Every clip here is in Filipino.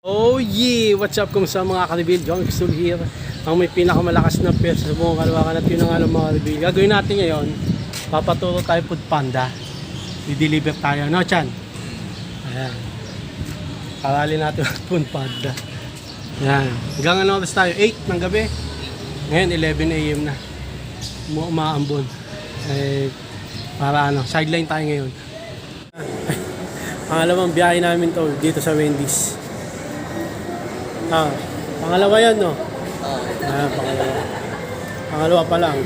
Oh yeah! What's up kumusta mga ka-reveal? John Xul here. Ang may pinakamalakas na pesa sa buong kalawakan at yun ang alam mga ka-reveal. Gagawin natin ngayon, papaturo tayo Food Panda. I-deliver tayo, no Chan? Ayan. Parali natin ang Food Panda. Ayan. Hanggang ano oras tayo? 8 ng gabi. Ngayon 11 AM na. Umaambon. Para sideline tayo ngayon. Pangalawang biyahe namin to dito sa Wendy's. Pangalawa yan, no? Pangalawa. Pangalawa pa lang.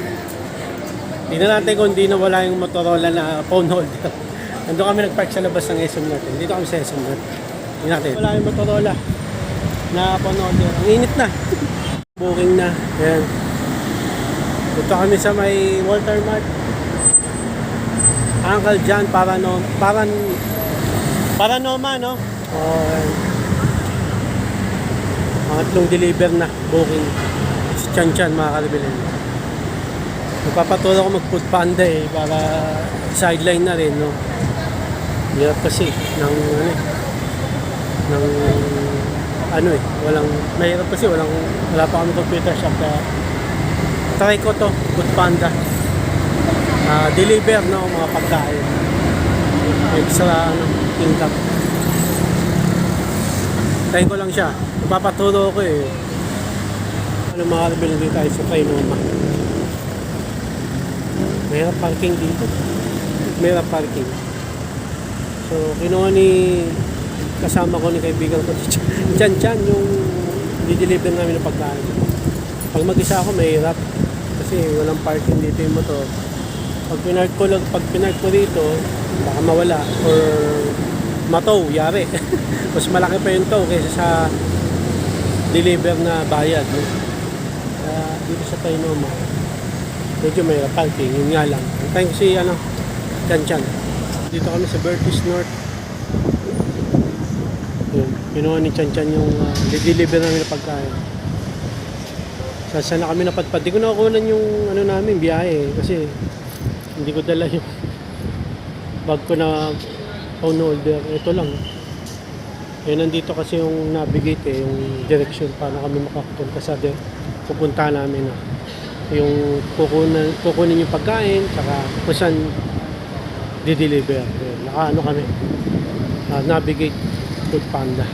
Tingnan natin kung di na wala yung Motorola na phone holder. Nandun kami nagpark sa labas ng SM natin. Dito kami sa SM natin. Tingnan natin. Wala yung Motorola na phone holder. Ang init na. Booking na. Ayan. Dito kami sa may Walter Mart. Uncle John Paranoma, no? Pangatlong deliver na booking si Chan mga ka-reveal. Magpapaturo ko mag-Food Panda para sideline na rin, no? Hirap kasi mahirap kasi wala pa kami computer shop kaya try ko to Food Panda. Deliver, no, mga pagkain extra income. Try ko lang siya. Napapaturo ko mga ka-reveal dito tayo sa Trinoma. Mayroon parking dito. Mayroon parking. So, kinuha kasama ko ni kaibigan ko Chan yung di-deliver namin ng pagkain. Pag mag-isa ako, mahirap. Kasi walang parking dito yung motor. Pag pinark ko dito, baka mawala or matow, yari. Mas malaki pa yung tow kaysa sa deliver na bayad, no? Dito sa Trinoma medyo may parking, yun nga lang. Thank you si Chan. Dito kami sa Bertis North. Yun, kinuha ni Chan yung deliver namin na pagkain. Saan na kami napadpad. Di ko nakukunan yung namin biyahe kasi hindi ko dala yung bag ko na phone holder. Ito lang. Nandito kasi yung navigate yung direction paano kami makapunta sa pupunta namin. Yung kukunin yung pagkain tsaka kung saan di-deliver. Nakaano kami. Navigate Food Panda.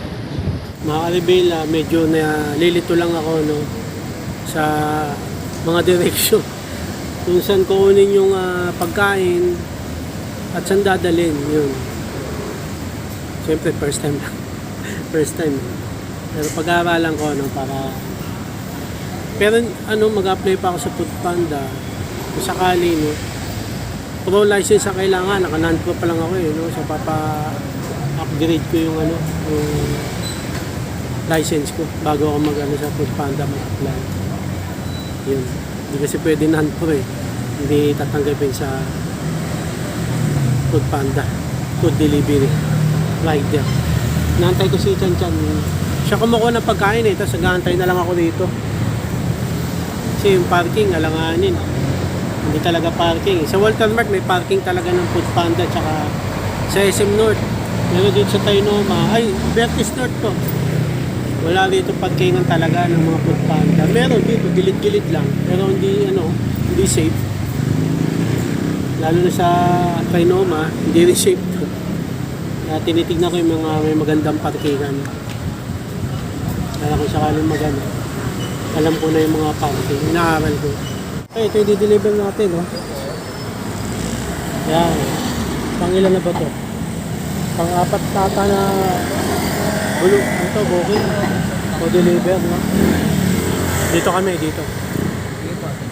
Mga ka-reveal, medyo nalilito lang ako, no, sa mga direction. Kung saan kukunin yung pagkain at saan dadalhin, yun. Siyempre first time lang. First time. Pero pag-aaralan ko pero mag-apply pa ako sa Food Panda kung sakali, no. Pro license ang kailangan, naka-non-pro pa lang ako no. So papa-upgrade ko yung license ko bago ako sa Food Panda mag-apply. Yun. Hindi kasi pwede non-pro hindi tatanggapin sa Food Panda, food delivery rider. Naantay ko si Chan. Siya kumukuha ng pagkain tapos nag-aantay na lang ako dito. Kasi yung parking, alanganin. Hindi talaga parking. Sa Walter Mart may parking talaga ng Food Panda tsaka sa SM North. Pero dito sa Trinoma, Bertis North to. Wala dito parkingan talaga ng mga Food Panda. Meron dito, gilid-gilid lang. Pero hindi safe. Lalo na sa Trinoma, hindi rin safe to. Tinitignan ko yung mga may magandang parkingan. Kaya kung sakaling alam ko na yung mga parking. Inaaral ko. Ito yung di-deliver natin, no? Yan. Pang-ilan na ba to? Pang-apat tata na bulog. Ito, booking. O deliver, no? Dito kami, dito.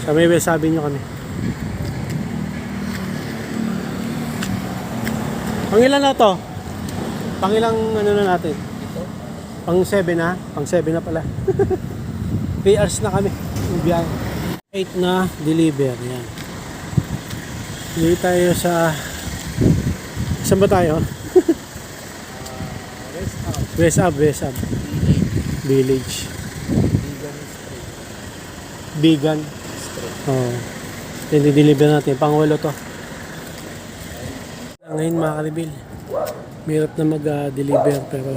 Sa may sabi nyo kami. Pang-ilan na to? Pang-ilang na natin? Pang 7 na? Pang 7 na pala. 3 hours na kami. 8 na deliver. Yan. Hindi tayo sa... Saan ba tayo? West Ab. Village. Bigan. Hindi deliver natin. Pang-walo to. Ngayon mga ka-reveal, mahirap na mag-deliver pero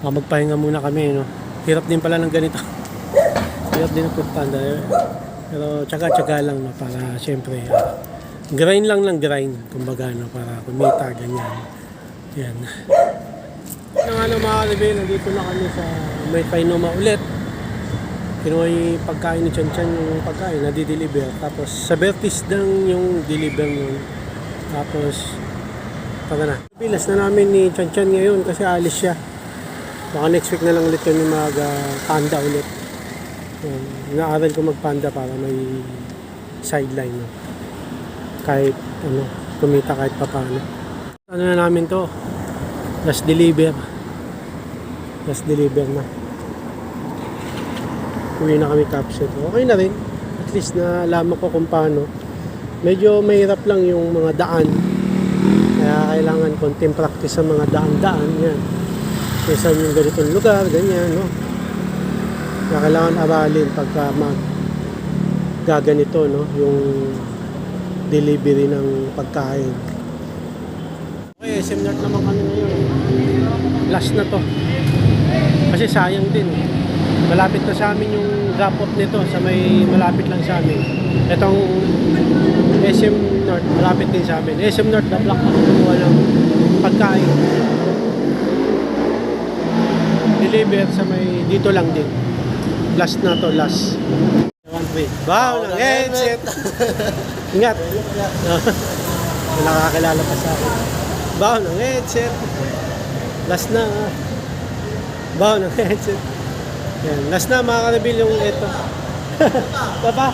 Magpahinga muna kami, no? Hirap din pala ng ganito. Hirap din ng food panda. Pero tsaga-tsaga lang, no? Para syempre, grind lang ng grind. Kumbaga, no? Para kumita, ganyan. Yan. Ano mga kalibe, nandito na kami sa may Painoma ulit. Kinuha yung pagkain ni Chan Chan, yung pagkain na di-deliver. Tapos sa Bertis lang yung deliver nun. Tapos, taga na. Bilas na namin ni Chan Chan ngayon kasi alis siya. Baka next week na lang ulit kami mag-panda ulit. Inaaral ko mag-panda para may sideline. No? Kahit ano, kumita kahit papaano. Ano na namin to? Last deliver. Last deliver na. Uwi na kami capsule. Okay na rin. At least na alam ko kung paano. Medyo mahirap lang yung mga daan. Kaya kailangan konting practice sa mga daan-daan. Yan. Kaysa yung ganitong lugar, ganyan, no? Kaya kailangan aralin pagka gaganito, no? Yung delivery ng pagkain. Okay, SM North naman kami ngayon. Last na to. Kasi sayang din. Malapit na sa amin yung drop-off nito sa may malapit lang sa amin. Itong SM North, malapit din sa amin. SM North, the block ako kumuha ng pagkain. Deliver sa may, dito lang din. Last na to, last. Wow, ng headset! Ingat! Wala kakilala pa sa akin. Wow, ng headset! Last na. Wow, ng headset. Yan. Last na mga ka-reveal yung ito. Papa?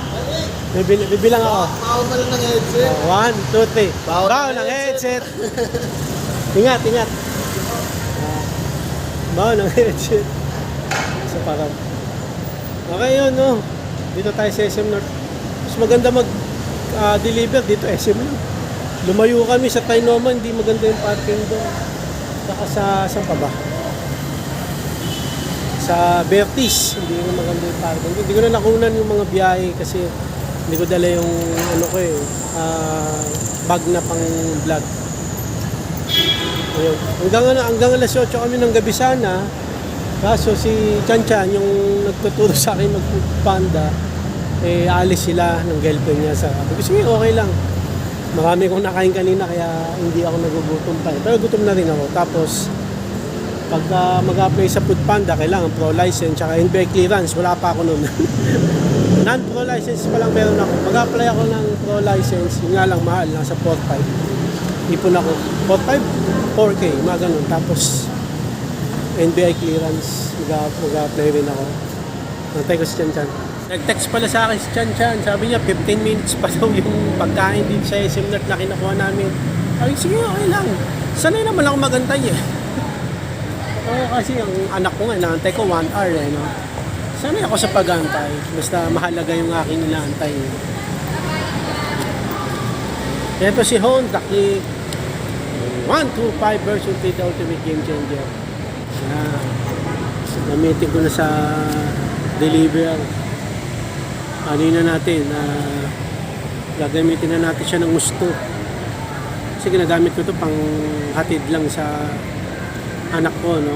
Bibilang ako. Baon na lang ng headset. 1, 2, 3. Baon ng headset. Ingat, ingat. Baon ng headset. So parang okay yun, no? Dito tayo sa SM North. Mas maganda mag-deliver dito SM lang. Lumayo kami sa Painoma, hindi maganda yung parking doon. Saka saan pa ba? Sa Bertis, hindi na maganda yung parking. Hindi ko na nakunan yung mga biyahe kasi hindi ko dala yung ano ko bag na pang vlog. Ayun. Hanggang alas 8 kami ng gabi sana. Kaso si Chan Chan, yung nagtuturo sa akin mag-panda, alis sila ng girlfriend niya sa akin. Sige, okay lang. Marami kong nakain kanina kaya hindi ako nagugutom pa. Pero gutom na rin ako. Tapos, pagka mag-apply sa food panda, kailangan pro license tsaka NBI clearance. Wala pa ako nun. Non-pro license pa lang meron ako. Mag-apply ako ng pro license, yun nga lang mahal, nasa 4-5. Ipon ako. 4-5? 4K, mga ganun. Tapos, NBI clearance, mag-apply rin ako. Nantay ko si Chan Chan. Nag-text pala sa akin si Chan Chan. Sabi niya, 15 minutes pa daw yung pagkain din sa SM North na kinakuha namin. Ay, sige, okay lang. Sanay naman ako magantay eh. Oo, kasi ang anak ko nga, inaantay ko 1 hour eh, no? Sanay ako sa pag-antay. Basta mahalaga yung aking inaantay. Ito si Honda, 125 version 3, the ultimate game changer. Gamitin ko na sa deliver. Ano na natin, gagamitin na natin siya ng gusto. Kasi ginagamit ko ito pang hatid lang sa anak ko, no?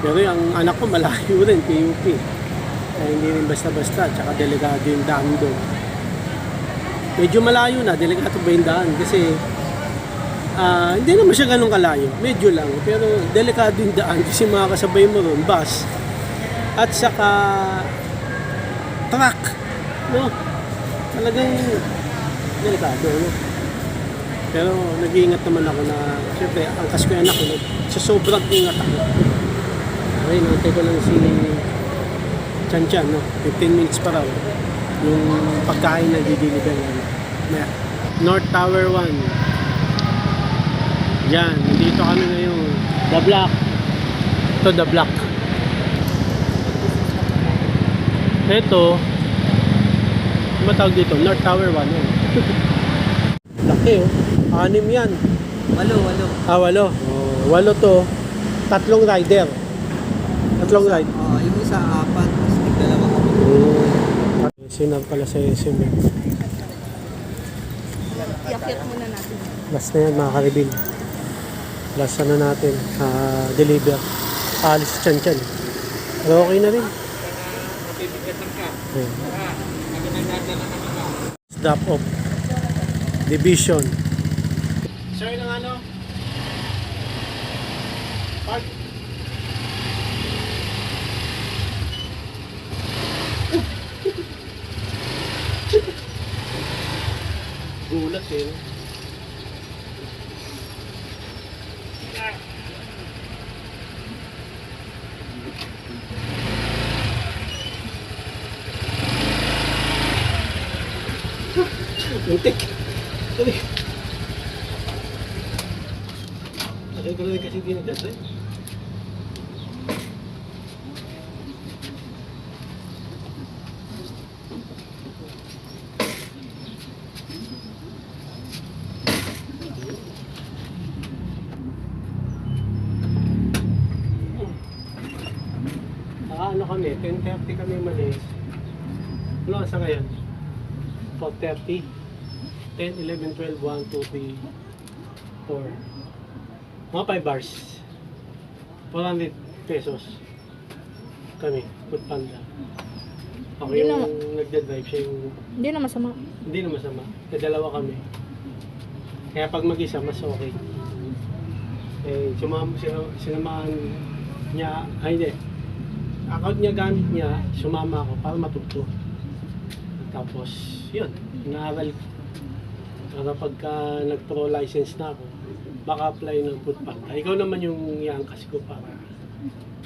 Pero yung anak ko malayo rin, PUP. Kaya hindi rin basta-basta, tsaka delikado yung daan doon. Medyo malayo na, delikado ba yung daan? Kasi hindi naman siya ganun kalayo, medyo lang. Pero delikado yung daan kasi makakasabay mo ron, bus. At saka truck, no? Talagang delikado, no? Pero nag-iingat naman ako na, siyempre, angkas ko yung anak ko, sa sobrang ingat ako. Okay, nantay ko lang si Chan Chan, no? 15 minutes pa raw. Yung pagkain na dideliver niya. North Tower 1. Yan, nandito kami ngayon. The Block. Ito, The Block. Ito, ano matawag dito? North Tower 1. Oh. Laki, oh. 6 yan. 8. 8. Oh, 8 to. 3 rider. 3 ride. Yung isa 4. Tapos tigdalawa ko. Sinar pala sa SM. Yakit muna natin. Last na yan, mga ka-reveal. Last na natin. Deliver. Alis tiyan. Pero okay na rin. Ayan. Stop off. Division. Sir, ng ano? Park. Gulat eh. Muntik. Dali. Nakay ko lang kasi dinigas eh. Ano kami, 10:30 kami malis. Ano sa ngayon? 4:30. 10, 11, 12, 1, 2, 3, 4. Mga 5 bars. 400 pesos. Kami, Food Panda. Ako Hindi yung na- nagda-drive, siya yung Hindi na masama. hindi na masama. Dalawa kami. Kaya pag mag-isa, mas okay. Eh, sinamahan niya, ay hindi. Account niya, gamit niya, sumama ako para matuto. Tapos, yun, inaaral ko. Para pagka nag-pro license na ako, baka apply ng Food Panda. Ikaw naman yung iangkas ko para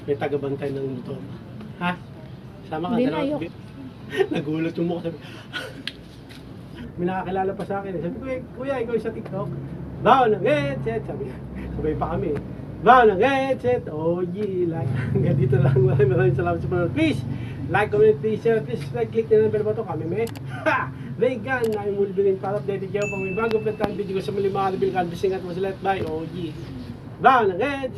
may tagabantay ng motor. Ha? Sama ka, Hindi na, dalawa. ayok. Nagulat yung mukha, sabi, may nakakilala pa sa akin. Sabi ko, kuya, ikaw sa TikTok. Bao ng headset. Sabi, sabay pa kami. Bao ng headset. Oh, yeah. Like, hanggang dito lang. Maraming salamat sa panonood. Please, like, comment, please, share. Please, like, click na ng bell button. Kami may, ha! Vegan na yung mulbirin para updated kayo pang may bago platang video ko sa muli mga kabil. God bless, ingat mo sila at bye. Oh, yeah. Bao ng headset.